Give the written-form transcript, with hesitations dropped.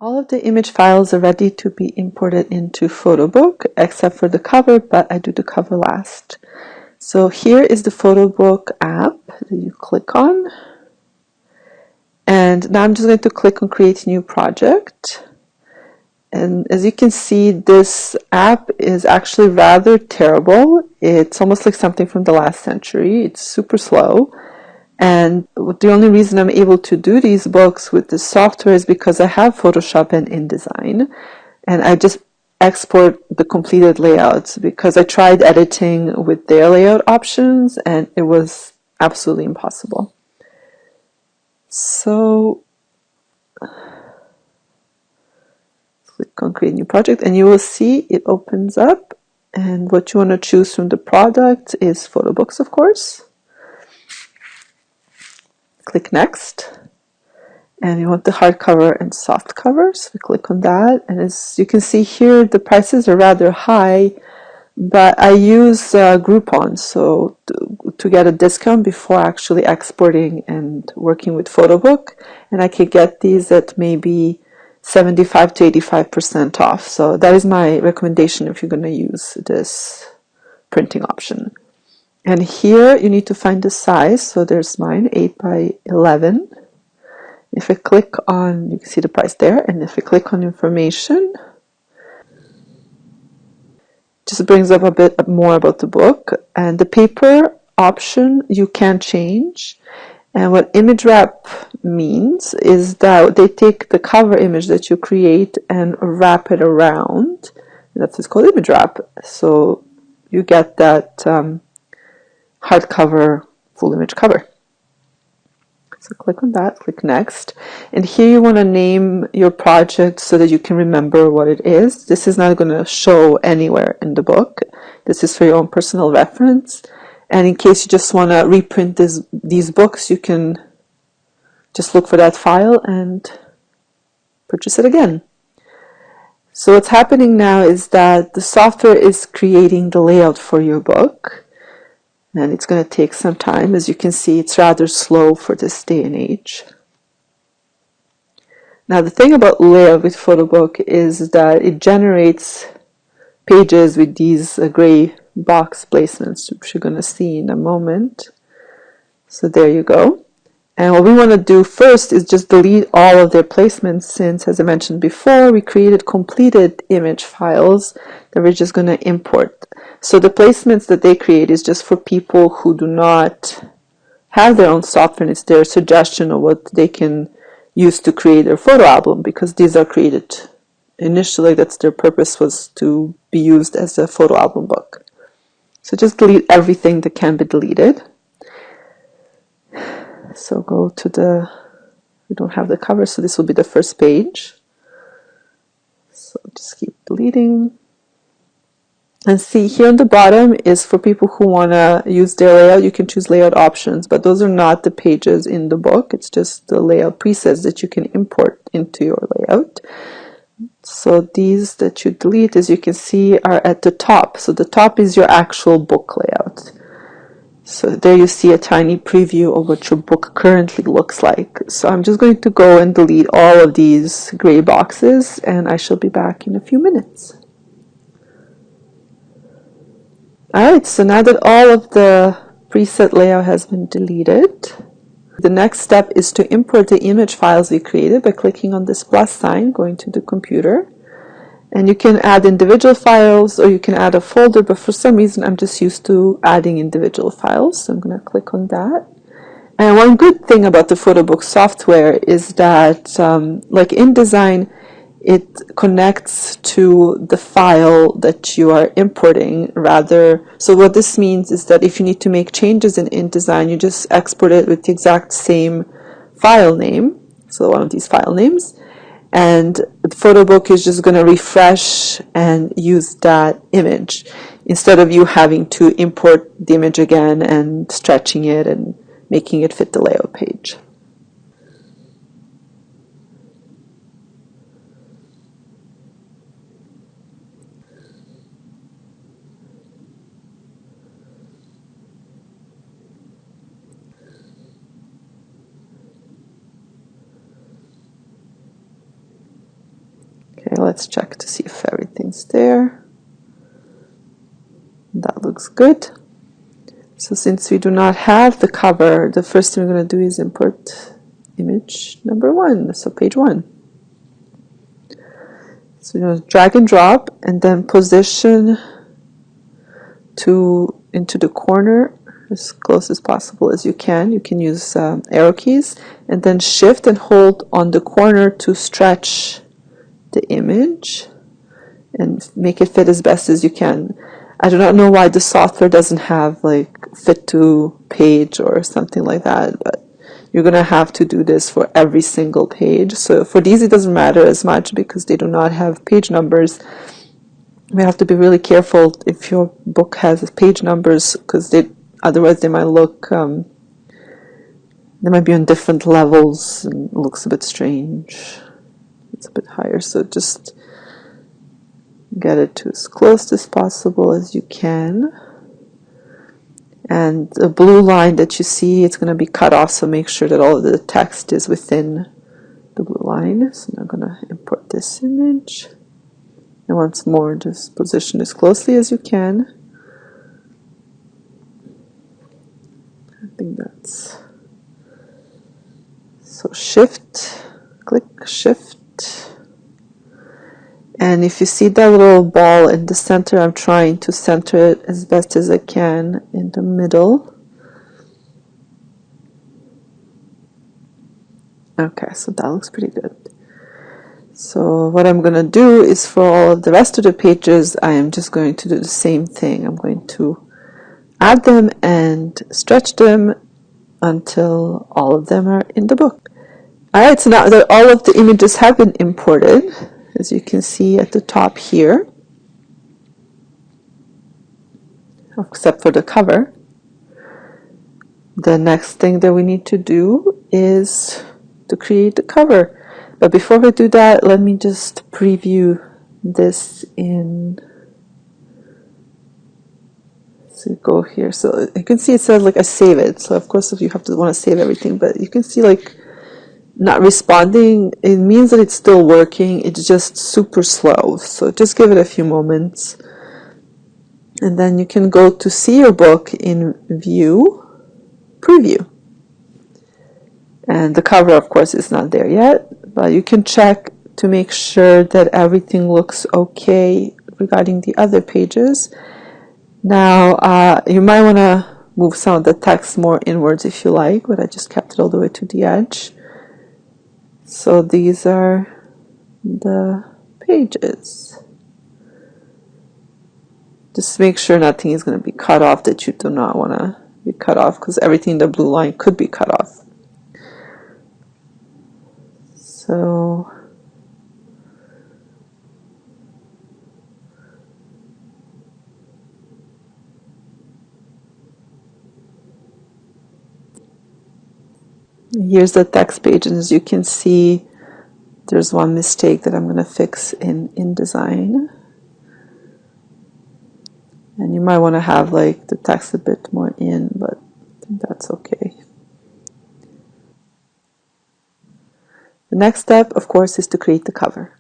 All of the image files are ready to be imported into Photobook, except for the cover, but I do the cover last. So here is the Photobook app that you click on. And now I'm just going to click on Create New Project. And as you can see, this app is actually rather terrible. It's almost like something from the last century. It's super slow. And the only reason I'm able to do these books with this software is because I have Photoshop and InDesign, and I just export the completed layouts because I tried editing with their layout options and it was absolutely impossible. So click on Create New Project and you will see it opens up, and what you want to choose from the product is Photobooks, of course. Click Next, and you want the hardcover and soft cover, so we click on that, and as you can see here the prices are rather high, but I use Groupon so to get a discount before actually exporting and working with Photobook, and I could get these at maybe 75 to 85% off, so that is my recommendation if you're going to use this printing option. And here you need to find the size, so there's mine, 8 by 11. If I click on, you can see the price there, and if I click on information, it just brings up a bit more about the book. And the paper option you can change. And what image wrap means is that they take the cover image that you create and wrap it around. That's what's called image wrap. So you get that hardcover full image cover. So click on that, click Next, and here you want to name your project so that you can remember what it is. This is not going to show anywhere in the book. This is for your own personal reference, and in case you just want to reprint these books, you can just look for that file and purchase it again. So what's happening now is that the software is creating the layout for your book. And it's going to take some time. As you can see, it's rather slow for this day and age. Now, the thing about layout with Photobook is that it generates pages with these gray box placements, which you're going to see in a moment. So there you go. And what we want to do first is just delete all of their placements, since, as I mentioned before, we created completed image files that we're just going to import. So the placements that they create is just for people who do not have their own software, and it's their suggestion of what they can use to create their photo album, because these are created initially, that's their purpose, was to be used as a photo album book. So just delete everything that can be deleted. So go to we don't have the cover, so this will be the first page. So just keep deleting. And see, here on the bottom is for people who want to use their layout. You can choose layout options, but those are not the pages in the book. It's just the layout presets that you can import into your layout. So these that you delete, as you can see, are at the top. So the top is your actual book layout. So there you see a tiny preview of what your book currently looks like. So I'm just going to go and delete all of these gray boxes, and I shall be back in a few minutes. Alright, so now that all of the preset layout has been deleted, the next step is to import the image files we created by clicking on this plus sign, going to the computer. And you can add individual files or you can add a folder, but for some reason I'm just used to adding individual files, so I'm going to click on that. And one good thing about the Photobook software is that, like InDesign, it connects to the file that you are importing rather. So what this means is that if you need to make changes in InDesign, you just export it with the exact same file name, so one of these file names, and the Photobook is just going to refresh and use that image instead of you having to import the image again and stretching it and making it fit the layout page. let's check to see if everything's there. That looks good. So since we do not have the cover, the first thing we're going to do is import image number 1, so page 1. So you're going to drag and drop and then position into the corner as close as possible as you can. You can use arrow keys and then shift and hold on the corner to stretch the image and make it fit as best as you can. I do not know why the software doesn't have like fit to page or something like that, but you're going to have to do this for every single page. So for these it doesn't matter as much because they do not have page numbers. We have to be really careful if your book has page numbers, because otherwise they might look, they might be on different levels and it looks a bit strange. It's a bit higher, so just get it to as close as possible as you can. And the blue line that you see, it's going to be cut off, so make sure that all of the text is within the blue line. So I'm going to import this image. And once more, just position as closely as you can. I think that's... So shift, click, shift. And if you see that little ball in the center, I'm trying to center it as best as I can in the middle. Okay, so that looks pretty good. So what I'm going to do is for all of the rest of the pages, I am just going to do the same thing. I'm going to add them and stretch them until all of them are in the book. Alright, so now that all of the images have been imported, as you can see at the top here, except for the cover, the next thing that we need to do is to create the cover. But before we do that, let me just preview this in, so go here. So you can see it says like I save it. So of course if you have to want to save everything, but you can see like not responding, it means that it's still working. It's just super slow. So just give it a few moments. And then you can go to see your book in View, Preview. And the cover, of course, is not there yet, but you can check to make sure that everything looks okay regarding the other pages. Now, you might want to move some of the text more inwards if you like, but I just kept it all the way to the edge. So these are the pages. Just make sure nothing is going to be cut off that you do not want to be cut off, because everything in the blue line could be cut off. So here's the text page, and as you can see, there's one mistake that I'm going to fix in InDesign. And you might want to have like the text a bit more in, but I think that's okay. The next step, of course, is to create the cover.